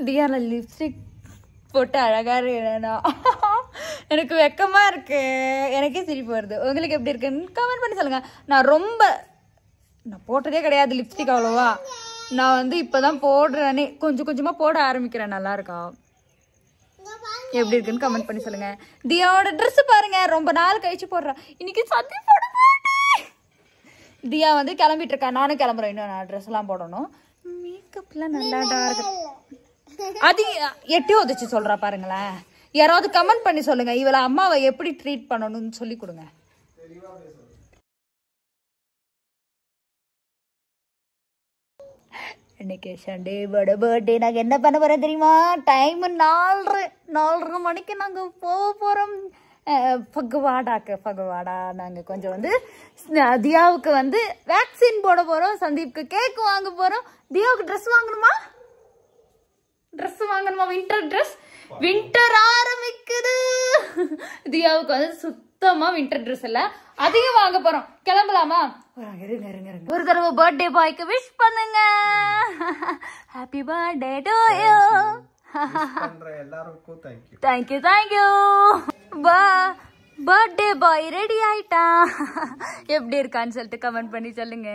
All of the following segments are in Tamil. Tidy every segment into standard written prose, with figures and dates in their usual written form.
தியால லிப்ஸ்டிக் போட்டு அழகா இருக்கேனா எனக்கு வெக்கமா இருக்கு எனக்கே சிரிப்பு வருது உங்களுக்கு எப்படி இருக்குன்னு கமெண்ட் பண்ணி சொல்லுங்க நான் போட்டதே கிடையாது லிப்ஸ்டிக் அவ்வளோவா நான் வந்து இப்பதான் போடுறேனே கொஞ்சம் கொஞ்சமா போட ஆரம்பிக்கிறேன் நல்லா இருக்கா எப்படி இருக்குன்னு கமெண்ட் பண்ணி சொல்லுங்க தியாவோட ட்ரெஸ் பாருங்க ரொம்ப நாள் கழிச்சு போடுறேன் இன்னைக்கு சத்தி போட மாட்டேன் தியா வந்து கிளம்பிட்டு இருக்கா நானும் கிளம்புறேன் இன்னும் நான் ட்ரெஸ் எல்லாம் போடணும் மேக்கப்லாம் நல்லாடா இருக்கு அது எட்டி ஒதிச்சு சொல்றா பாருங்களேன் யாராவது கமெண்ட் பண்ணி சொல்லுங்க இவள அம்மாவை எப்படி ட்ரீட் பண்ணணும்னு சொல்லி கொடுங்க இன்னைக்கு சண்டே பர்த்டே நாங்க என்ன பண்ண போறோம் தெரியுமா டைம் 4:30 மணிக்கு நாங்க போக போறோம் பகவாடா நாங்க கொஞ்சம் வந்து தியாவுக்கு வந்து வேக்சின் போட போறோம் சந்தீப்க்கு கேக் வாங்க போறோம் தியாவுக்கு ட்ரெஸ் வாங்கணுமா வின்டர் ஆரம்பிக்குது தியாவுக்கு வந்து சுத்தமா வின்டர் ட்ரெஸ் இல்ல அதிகம் வாங்க போறோம் கிளம்பலாமா ஒரு தடவை பர்த்டே பாய்க்கு விஷ் பண்ணுங்க ஹாப்பி பர்த்டே டு யூ எல்லாருக்கும் தேங்க்யூ பர்த்டே பாய் ரெடி ஆயிட்டா எப்படி இருக்கான்னு சொல்லிட்டு கமெண்ட் பண்ணி சொல்லுங்க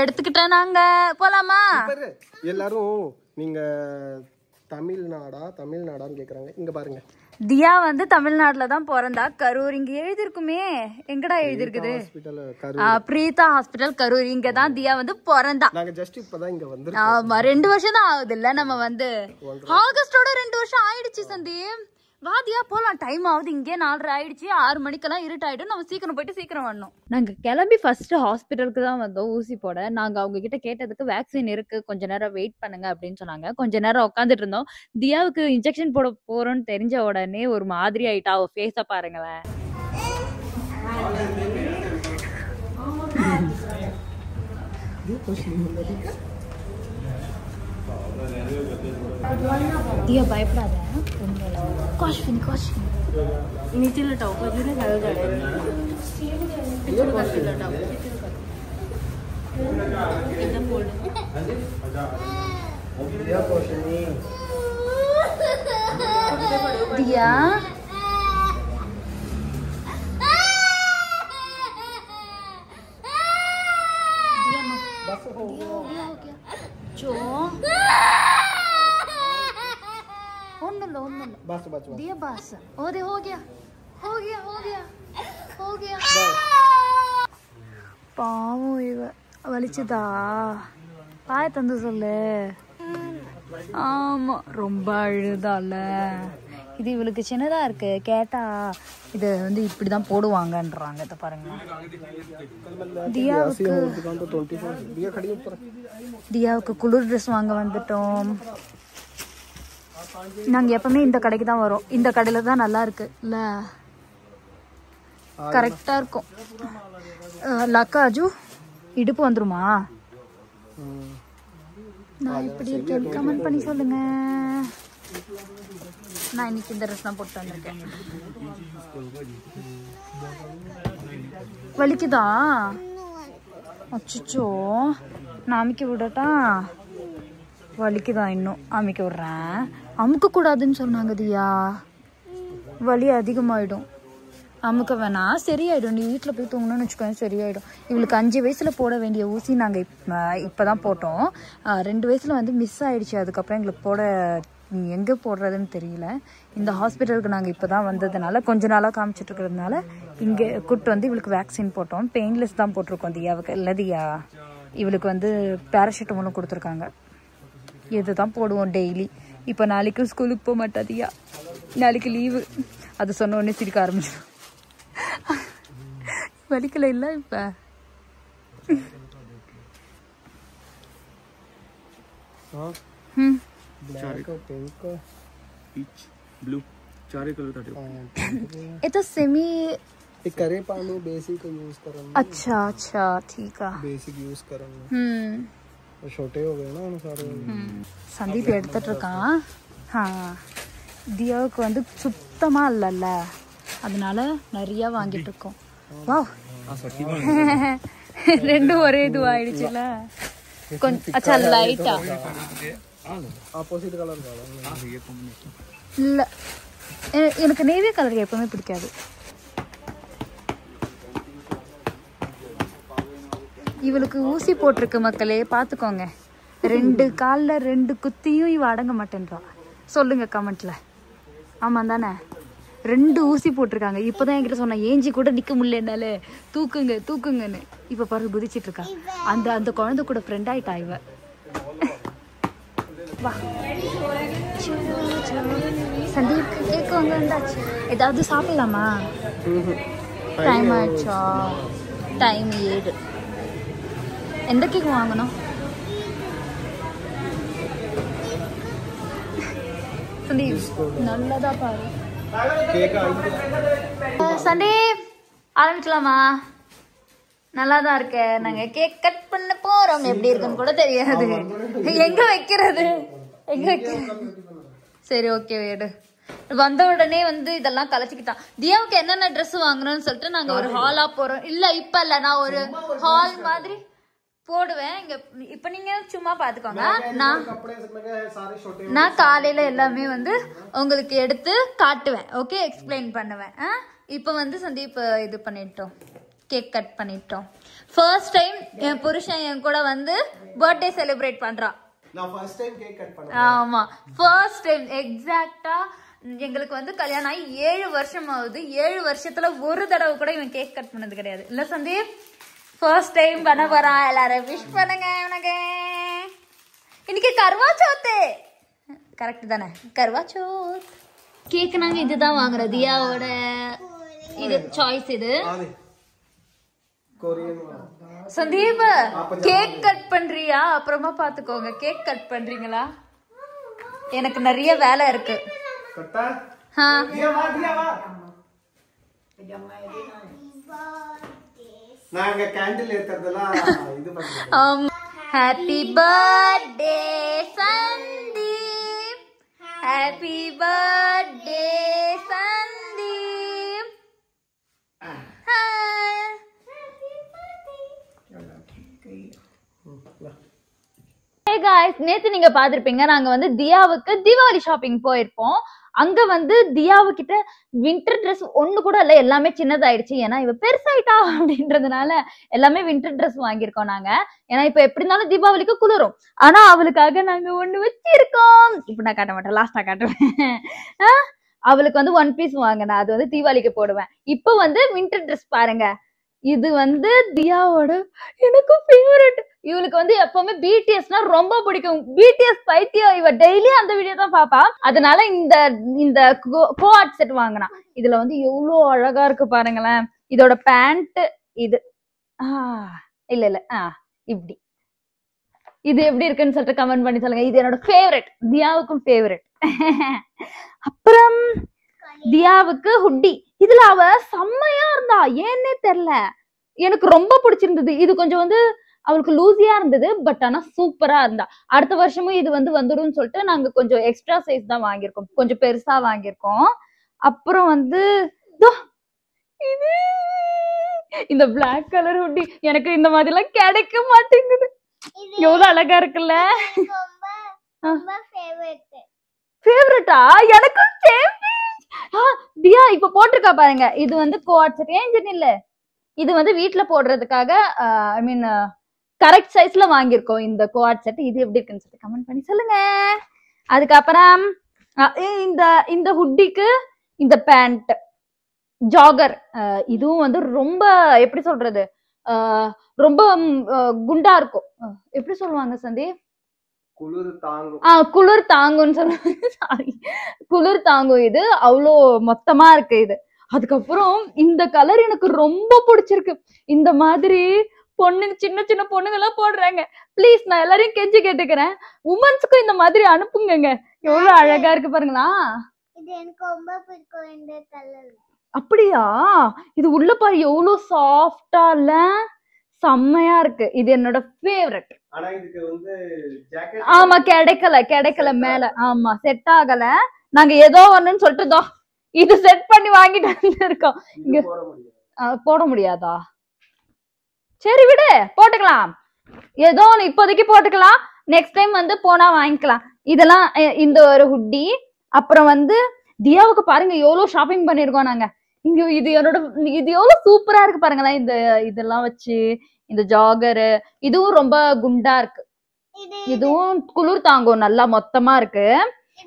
எடுத்துக்கிட்டேன் நாங்க போலாமா எல்லாரும் நீங்க தமிழ்நாடான்னு கேக்குறாங்க இங்க பாருங்க தியா வந்து தமிழ்நாட்டுல தான் பிறந்தா கரூர் இங்க எழுதிருக்குமே எங்கடா எழுதிருக்குது பிரீதா ஹாஸ்பிட்டல் கரூர் இங்க தான் தியா வந்து பிறந்தா நாங்க ஜஸ்ட் இப்பதான் இங்க வந்திருக்கோம் ஆமா 2 வருஷம் தான் ஆகுது இல்ல நம்ம வந்து ஆகஸ்டோட 2 வருஷம் ஆயிடுச்சு சந்தீப் வாதியா போலாம் டைம் ஆகுது இங்கே 4:30 ஆயிடுச்சு 6 மணிக்கெல்லாம் இருட்டாயிடும் நம்ம சீக்கிரம் போயிட்டு சீக்கிரம் வரணும் நாங்க கிளம்பி ஃபர்ஸ்ட் ஹாஸ்பிட்டலுக்கு தான் வந்தோம் ஊசி போட நாங்க அவங்க கிட்ட கேட்டதுக்கு வேக்சின் இருக்கு கொஞ்ச நேரம் வெயிட் பண்ணுங்க அப்படின்னு சொன்னாங்க கொஞ்ச நேரம் உட்காந்துட்டு இருந்தோம் தியாவுக்கு இன்ஜெக்ஷன் போட போறோம்னு தெரிஞ்ச உடனே ஒரு மாதிரி ஆயிட்டா அவ ஃபேஸ பாருங்களேன் दिया பயப்படாத ஒண்ணுல காஷ்மின் नीचे लटाओ बाजू ने लगा गाड़ी पीछे करके लटाओ एकदम बोल्ड दिया कोशनी दिया बस हो गया जो बस दिया बस ओदे हो गया பாவம் இவ வலிச்சுதா பாய தந்து சொல்லு ஆமா ரொம்ப அழுதால இது இவளுக்கு சின்னதா இருக்கு கேட்டா இது வந்து இப்படிதான் போடுவாங்கன்றாங்க இத பாருங்க தியாவுக்கு குளிர் ட்ரெஸ் வாங்க வந்துட்டோம் நாங்க எப்பவுமே இந்த கடைக்கு தான் வரோம் இந்த கடையில தான் நல்லா இருக்கு இல்ல கரெக்டா இருக்கும் லக்காஜு இடுப்பு வந்துருமா நான் இப்படி இருக்கேன் கமெண்ட் பண்ணி சொல்லுங்க நான் இன்னைக்கு இந்த ட்ரெஸ் தான் போட்டு வந்திருக்கேன் வலிக்குதா அச்சோ நான் அமுக்கி விடட்டா வலிக்குதான் இன்னும் அமுக்கி விடுறேன் அமுக்க கூடாதுன்னு சொன்னாங்க தியா வலி அதிகமாயிடும் அமுக்க வேணாம் சரியாயிடும் நீ வீட்டில் போய் தூங்கணும்னு வச்சுக்கோங்க சரியாயிடும் இவளுக்கு 5 வயசுல போட வேண்டிய ஊசி நாங்கள் இப்போதான் போட்டோம் 2 வயசுல வந்து மிஸ் ஆயிடுச்சு அதுக்கப்புறம் எங்களுக்கு போட எங்கே போடுறதுன்னு தெரியல இந்த ஹாஸ்பிட்டலுக்கு நாங்கள் இப்போ தான் வந்ததுனால கொஞ்ச நாளாக காமிச்சிட்டு இருக்கிறதுனால இங்கே கூப்பிட்டு வந்து இவளுக்கு வேக்சின் போட்டோம் பெயின்லெஸ் தான் போட்டிருக்கோம் தியாவுக்கு இல்லை தியா இவளுக்கு வந்து பேராசிட்டமாலும் கொடுத்துருக்காங்க இதுதான் போடுவோம் டெய்லி இப்போ நாளைக்கு ஸ்கூலுக்கு போக மாட்டா தியா நாளைக்கு லீவு அது சொன்ன உடனே சிரிக்க ஆரம்பிச்சிடும் வலிக்கல இல்லை இப்போ ये तो सेमी करे पानी बेसिक यूज करेंगे अच्छा अच्छा ठीक है बेसिक यूज करेंगे छोटे हो गए ना सारे संदीप எடுத்துட்டு இருக்கான் தியாவுக்கு வந்து சுத்தமா இல்லல்ல அதனால நிறைய வாங்கிட்டு இருக்கோம் வாவ் ரெண்டும் ஒரே இதுவாயிடுச்சுல கொஞ்சம் அச்சா லைட்டா ஆப்போசிட் கலர் இல்ல எனக்கு நேவி கலர் எப்பவுமே பிடிக்காது. இவளுக்கு ஊசி போட்டிருக்கு மக்களே, பாத்துக்கோங்க. 2 கால்ல 2 குத்தியும் இவ அடங்க மாட்டேன்றா. சொல்லுங்க கமெண்ட்ல. ஆமா தானே, 2 ஊசி போட்டிருக்காங்க. இப்பதான் என்கிட்ட சொன்னா ஏஞ்சி கூட நிக்க முடியல என்னால, தூக்குங்க தூக்குங்கன்னு. இப்ப பாரு குதிச்சிட்டு இருக்கா. அந்த அந்த குழந்தை கூட ஃப்ரெண்ட் ஆயிட்டா இவ. வா சந்தீப் கேக் வாங்க வந்தாச்சு. ஏதாவது சாப்பிடலாமா? டைம் ஆயிடுச்சா? டைம் 7. எந்த கேக் வாங்கணும்? சந்தீப் நல்லதா பாரு. சந்தீப் ஆரம்பிக்கலாமா? நல்லாதான் இருக்க. நாங்க கேக் கட் பண்ண போறோம். எப்படி இருக்குன்னு கூட தெரியாது. எங்க வைக்கிறது எங்க வைக்கிறது? சரி ஓகே எடு. வந்த உடனே வந்து இதெல்லாம் கலைச்சிக்கிட்டான். தியாவுக்கு என்னென்ன ட்ரெஸ் வாங்கணும்னு சொல்லிட்டு நாங்க ஒரு ஹாலா போறோம். இல்ல இப்ப இல்ல, நான் ஒரு ஹால் மாதிரி போடுவேன் இங்க. இப்ப நீங்க சும்மா பாத்துக்கோங்க. நான் காலையில எல்லாமே வந்து உங்களுக்கு எடுத்து காட்டுவேன். ஓகே, எக்ஸ்பிளைன் பண்ணுவேன். இப்ப வந்து சந்தீப் இது பண்ணிட்டோம், கேக் கட் பண்ணிட்டோம். ஃபர்ஸ்ட் டைம் என் புருஷன் என் கூட வந்து பர்த்டே செலிப்ரேட் பண்றான். ஆமா, ஃபர்ஸ்ட் டைம். எக்ஸாக்டா எங்களுக்கு வந்து கல்யாணம் ஆகி 7 வருஷம் ஆகுது. 7 வருஷத்துல ஒரு தடவை கூட இவன் கேக் கட் பண்ணது கிடையாது. இல்ல சந்தீப்? ஃபர்ஸ்ட் டைம் பண்ண போறான். எல்லாரும் விஷ் பண்ணுங்க உனக்கு. இன்னைக்கு கர்வா சௌத்து. கரெக்ட் தானே? கர்வா சௌத். கேக் நாங்க இதுதான் வாங்குறோம். தியாவோட இது சாய்ஸ். இது சந்தீப் கேக் கட் பண்றியா? அப்புறமா பாத்துக்கோங்க. கேக் கட் பண்றீங்களா? எனக்கு நிறைய வேலை இருக்கு. நாங்க கேண்டில் ஏத்துறதெல்லாம் இது பண்ணுவோம். Happy birthday Sandeep, happy birthday Sandeep. Hey guys, நேத்து நீங்க பாத்திருப்பீங்க நாங்க வந்து தியாவுக்கு தீபாவளி ஷாப்பிங் போயிருப்போம். அங்க வந்து தியாவுக்கிட்ட வின்டர் ட்ரெஸ் ஒண்ணு கூட இல்ல, எல்லாமே சின்னதாயிடுச்சு. ஏன்னா இவ பெருசாயிட்டா அப்படின்றதுனால எல்லாமே வின்டர் ட்ரெஸ் வாங்கியிருக்கோம் நாங்க. ஏன்னா இப்ப எப்படி இருந்தாலும் தீபாவளிக்கு குளிரும். ஆனா அவளுக்காக நாங்க ஒண்ணு வச்சிருக்கோம். இப்ப நான் காட்ட மாட்டேன், லாஸ்டா காட்டுவேன். அவளுக்கு வந்து 1 பீஸ் வாங்கினேன், அது வந்து தீபாவளிக்கு போடுவேன். இப்ப வந்து வின்டர் ட்ரெஸ் பாருங்க. இது வந்து தியாவோட எனக்கு ஃபேவரட். இவளுக்கு வந்து எப்பவுமே பிடிஎஸ்னா ரொம்ப பிடிக்கும். பிடிஎஸ் பைத்தியம் இவ. டெய்லி அந்த வீடியோ தான் பாப்பா. அதனால இந்த கோஆர்ட் செட் வாங்கினா. இதுல வந்து எவ்வளவு அழகா இருக்கு பாருங்களேன். இதோட பேண்ட் இது இல்ல இப்படி. இது எப்படி இருக்குன்னு சொல்லிட்டு கமெண்ட் பண்ணி சொல்லுங்க. இது என்னோட ஃபேவரட், தியாவுக்கும் ஃபேவரட். அப்புறம் தியாவுக்கு ஹுட்டி. இதுல அவ செம்மையா இருந்தா, ஏன்னே தெரியல, எனக்கு ரொம்ப பிடிச்சிருந்தது. இது கொஞ்சம் வந்து அவளுக்கு லூசியா இருந்தது, பட் ஆனா சூப்பரா இருந்தா. அடுத்த வருஷமும் இது வந்து வந்துடும் சொல்லிட்டு நாங்க கொஞ்சம் எக்ஸ்ட்ரா சைஸ் தான் வாங்கியிருக்கோம், கொஞ்சம் பெருசா வாங்கியிருக்கோம். அப்புறம் வந்து இது இந்த பிளாக் கலர் ஹுட்டி எனக்கு இந்த மாதிரி எல்லாம் கிடைக்க மாட்டேங்குது. எவ்வளவு அழகா இருக்குல்ல. ஃபேவரட்டா? எனக்கும் தியா இப்ப போட்டிருக்கா பாருங்க. இது வந்து கோஆர்ட் செட். ஏன் இல்ல, இது வந்து வீட்டுல போடுறதுக்காக ஐ மீன் கரெக்ட் சைஸ்ல வாங்கியிருக்கோம் இந்த கோஆர்ட் செட். இது எப்படி இருக்குன்னு சொல்லிட்டு கமெண்ட் பண்ணி சொல்லுங்க. அதுக்கப்புறம் இந்த ஹுட்டிக்கு இந்த பேண்ட் ஜாகர், இதுவும் வந்து ரொம்ப எப்படி சொல்றது, ரொம்ப குண்டா இருக்கும். எப்படி சொல்லுவாங்க சந்தீப்? குளிர் தாங்கும்னு சொல்லுவாங்க. சாரி, குளிர் தாங்கும். இது அவ்வளோ மொத்தமா இருக்கு இது. அதுக்கப்புறம் இந்த கலர் எனக்கு ரொம்ப பிடிச்சிருக்கு. இந்த மாதிரி பொண்ணுங்க, சின்ன சின்ன பொண்ணுங்க எல்லாம் போடுறாங்க. பிளீஸ் நான் எல்லாரையும் கெஞ்சி கேட்டுக்கிறேன், உமன்ஸ்க்கும் இந்த மாதிரி அனுப்புங்க. எவ்வளவு அழகா இருக்கு பாருங்களா. இது எனக்கு ரொம்ப பிடிக்கும் இந்த கலர். அப்படியா? இது உள்ள பாரு எவ்வளவு சாஃப்டா இல்ல, செம்மையா இருக்கு. இது என்னோட ஃபேவரட். ஆனா இதுக்கு வந்து ஜாக்கெட் ஆமா கிடைக்கல மேல. ஆமா செட் ஆகல. நாங்க ஏதோ ஒண்ணுன்னு சொல்லிட்டு இது செட் பண்ணி வாங்கிட்டு வந்து இருக்கோம். இங்க போட முடியாதா? சரி விடு, போட்டுக்கலாம். ஏதோ ஒண்ணு இப்போதைக்கு போட்டுக்கலாம். நெக்ஸ்ட் டைம் வந்து போனா வாங்கிக்கலாம். இதெல்லாம் இந்த ஒரு ஹுட்டி. அப்புறம் வந்து தியாவுக்கு பாருங்க எவ்வளவு ஷாப்பிங் பண்ணிருக்கோம் நாங்க. இங்க இது எவ்வளவு சூப்பரா இருக்கு பாருங்களேன். இதெல்லாம் வச்சு இந்த ஜாகரு, இதுவும் ரொம்ப குண்டா இருக்கு. இதுவும் குளிர் தாங்கும், நல்லா மொத்தமா இருக்கு.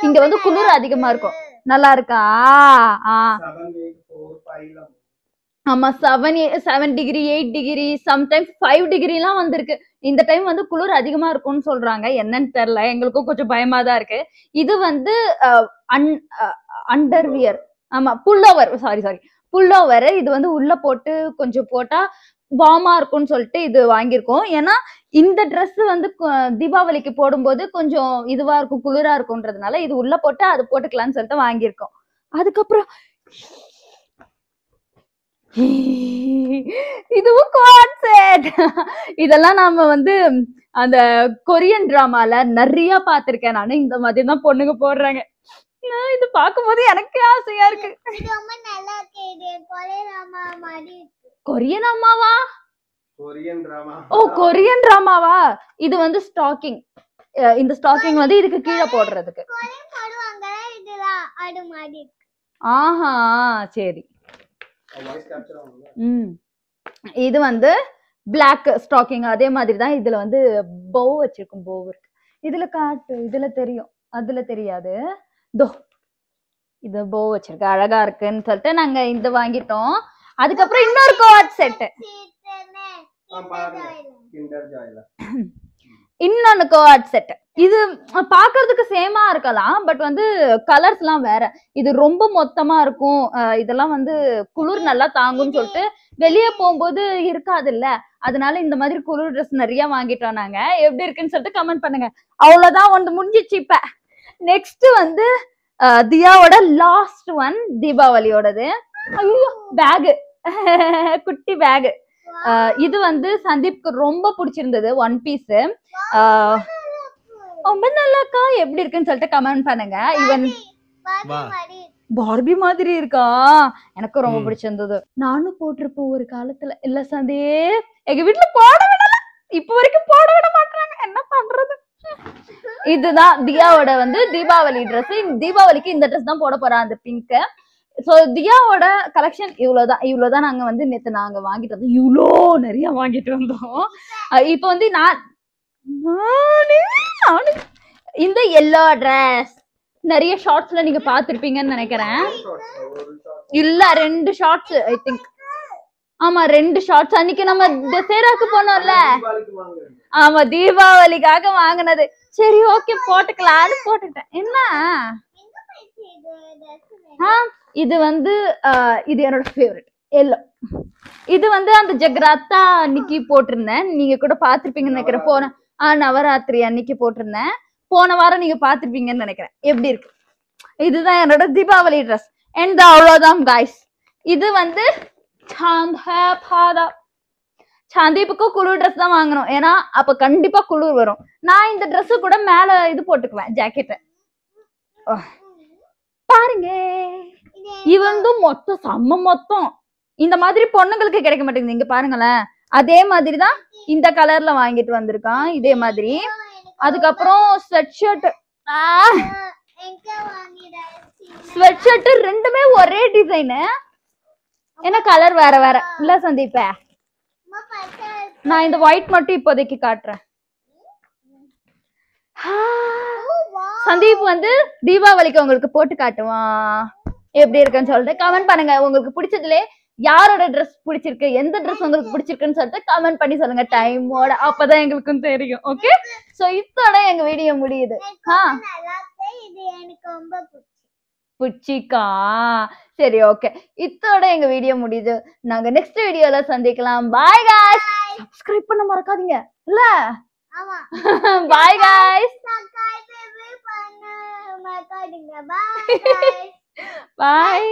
இங்க வந்து குளிர் அதிகமா இருக்கும். நல்லா இருக்கா? ஆமா, 7 டிகிரி 8 டிகிரி சம்டைம்ஸ் 5 டிகிரி எல்லாம் வந்திருக்கு. இந்த டைம் வந்து குளிர் அதிகமா இருக்கும்னு சொல்றாங்க. என்னன்னு தெரியல, எங்களுக்கும் கொஞ்சம் பயமா தான் இருக்கு. இது வந்து அண்டர்வியர், ஆமா புல்லோவர், சாரி புல்லோவர். இது வந்து உள்ள போட்டு கொஞ்சம் போட்டா வார்மா இருக்கும்னு சொல்லிட்டு இது வாங்கியிருக்கோம். ஏன்னா இந்த ட்ரெஸ் வந்து தீபாவளிக்கு போடும்போது கொஞ்சம் இதுவா இருக்கும், குளிரா இருக்கும்ன்றதுனால இது உள்ள போட்டு அது போட்டுக்கலாம்னு சொல்லிட்டு வாங்கியிருக்கோம். அதுக்கப்புறம் இதுவும் கோட் செட். இதெல்லாம் நாம வந்து அந்த கொரியன் டிராமால நிறைய பாத்திருக்கேன் நானு. இந்த மாதிரி தான் பொண்ணுங்க போடுறாங்க. இது பாக்கும்போது எனக்கு ஆசையா இருக்கு. கொரியன் அம்மாவா? ஓ கொரியன் டிராமாவா? இது வந்து ஸ்டாக்கிங். இந்த ஸ்டாக்கிங் வந்து இதுக்கு கீழே போடுறதுக்கு. ஆஹா சரி. இது வந்து பிளாக் ஸ்டாக்கிங். அதே மாதிரி தான் இதுல வந்து போ வச்சிருக்கும். போ இருக்கு இதுல, காட்டு இதுல தெரியும், அதுல தெரியாது. தோ இது போ வச்சிருக்கு, அழகா இருக்குன்னு சொல்லிட்டு நாங்க இந்த வாங்கிட்டோம். அதுக்கப்புறம் இன்னொரு கோட் செட், இன்னொன்னு கோட் செட். இது பாக்குறதுக்கு சேமா இருக்கலாம், பட் வந்து கலர்ஸ் எல்லாம் வேற. இது ரொம்ப மொத்தமா இருக்கும். இதெல்லாம் வந்து குளிர் நல்லா தாங்கும்னு சொல்லிட்டு வெளியே போகும்போது இருக்காது இல்ல, அதனால இந்த மாதிரி குளிர் ட்ரெஸ் நிறைய வாங்கிட்டோம் நாங்க. எப்படி இருக்குன்னு சொல்லிட்டு கமெண்ட் பண்ணுங்க. அவ்வளவுதான், ஒன்று முடிஞ்சிச்சு. இப்ப நெக்ஸ்ட் வந்து தியாவோட லாஸ்ட் ஒன், தீபாவளியோடது. ஐயோ பேகு, குட்டி பேகு. இது வந்து சந்தீப்க்கு ரொம்ப பிடிச்சிருந்தது, ஒன் பீஸ். ரொம்ப நல்லாக்கா, எப்படி இருக்குன்னு சொல்லிட்டு கமெண்ட் பண்ணுங்க. இவன் பார்பி மாதிரி இருக்கா, எனக்கு ரொம்ப பிடிச்சிருந்தது. நானும் போட்டிருப்பேன் ஒரு காலத்துல. இல்ல சந்தே, எங்க வீட்டுல போட விடல, இப்ப வரைக்கும் போட விட மாட்டாங்க, என்ன பண்றது. இதுதான் தியாவோட வந்து தீபாவளி ட்ரெஸ். தீபாவளிக்கு இந்த ட்ரெஸ் தான் போட போறா, அந்த பிங்க். சோ தியாவோட கலெக்ஷன் இவ்வளவுதான் நாங்க வந்து நேத்து நாங்க வாங்கிட்டு வந்தோம். இவ்வளோ நிறைய வாங்கிட்டு வந்தோம். இப்ப வந்து இந்த எல்லோ ட்ரெஸ் நிறைய ஷார்ட்ஸ்ல நீங்க பாத்திருப்பீங்கன்னு நினைக்கிறேன். இல்ல 2 ஷார்ட்ஸ் ஐ திங்க். ஆமா 2 ஷார்ட்ஸ். அன்னைக்கு நம்ம தசராக்கு போனோம்ல, ஆமா தீபாவளிக்காக வாங்கினது. சரி ஓகே போட்டுக்கலாம்னு போட்டுட்டேன். என்ன இது வந்து இது என்னோட ஃபேவரட் எல்லோ. இது வந்து அந்த ஜக்ராத்தா அன்னைக்கு போட்டிருந்தேன், நீங்க கூட பாத்திருப்பீங்கன்னு நினைக்கிறேன். போன நவராத்திரி அன்னைக்கு போட்டிருந்தேன், போன வாரம் நீங்க பாத்திருப்பீங்கன்னு நினைக்கிறேன். எப்படி இருக்கு? இதுதான் என்னோட தீபாவளி ட்ரெஸ். அண்ட் அவ்வளவுதான் காய்ஸ். இது வந்து சந்தீப்புக்கும் குளிர் ட்ரெஸ் தான் வாங்கணும், ஏன்னா அப்ப கண்டிப்பா குளிர் வரும். நான் இந்த ட்ரெஸ் கூட மேல இது போட்டுக்குவேன், ஜாக்கெட். பாருங்க, இவந்தும் மொத்தம் செம்ம மொத்தம். இந்த மாதிரி பொண்ணுங்களுக்கு கிடைக்க மாட்டேங்குது. இங்க பாருங்களேன், அதே மாதிரிதான் இந்த கலர்ல வாங்கிட்டு வந்திருக்கான், இதே மாதிரி. அதுக்கப்புறம் ஸ்வெட் ஷர்ட், ரெண்டுமே ஒரே டிசைனு, என்ன கலர் வேற வேற இல்ல சந்தீப்ப. நான் இந்த ஒயிட் மட்டும் இப்போதைக்கு காட்டுறேன். சந்தீப் வந்து தீபாவளிக்கு உங்களுக்கு போட்டு காட்டுவான், எப்படி இருக்குன்னு சொல்லிட்டு கமெண்ட் பண்ணுங்க. உங்களுக்கு பிடிச்சதுல யாரோட ட்ரெஸ் பிடிச்சிருக்கு, எந்த ட்ரெஸ் உங்களுக்கு பிடிச்சிருக்குன்னு சொல்லிட்டு கமெண்ட் பண்ணி சொல்லுங்க டைமோட, அப்பதான் எங்களுக்கும் தெரியும். ஓகே, சோ இதோட எங்க வீடியோ முடியுது. பிடிச்சிக்கா? சரி ஓகே, இதோட எங்க வீடியோ முடியுது. நாங்க நெக்ஸ்ட் வீடியோல சந்திக்கலாம். Bye guys. சப்ஸ்கிரைப் பண்ண மறக்காதீங்க இல்ல. Bye guys. பாய்.